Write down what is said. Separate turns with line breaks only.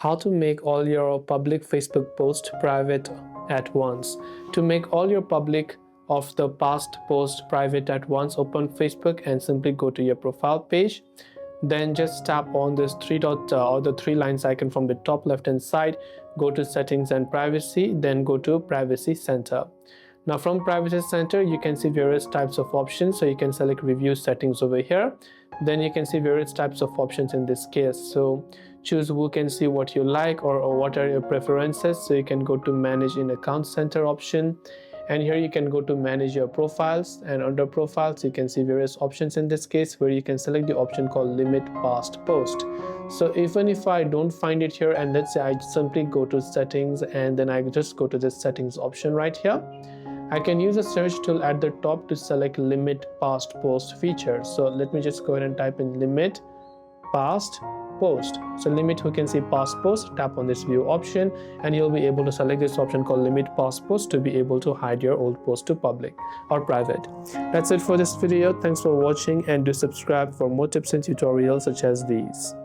How to make all your public Facebook posts private at once. To make all your public of the past posts private at once, open Facebook and simply go to your profile page. Then just tap on this three dot or the three lines icon from the top left hand side. Go to settings and privacy, then go to privacy center. Now from privacy center you can see various types of options, so you can select review settings over here. Then you can see various types of options in this case, so choose who can see what you like, or what are your preferences. So you can go to manage in account center option, and here you can go to manage your profiles, and under profiles you can see various options in this case, where you can select the option called limit past post. So even if I don't find it here, and let's say I simply go to settings and then I just go to this settings option right here, I can use a search tool at the top to select limit past post feature. So let me just go ahead and type in limit past post. So limit who can see past post, tap on this view option, and you'll be able to select this option called limit past post to be able to hide your old post to public or private. That's it for this video. Thanks for watching, and do subscribe for more tips and tutorials such as these.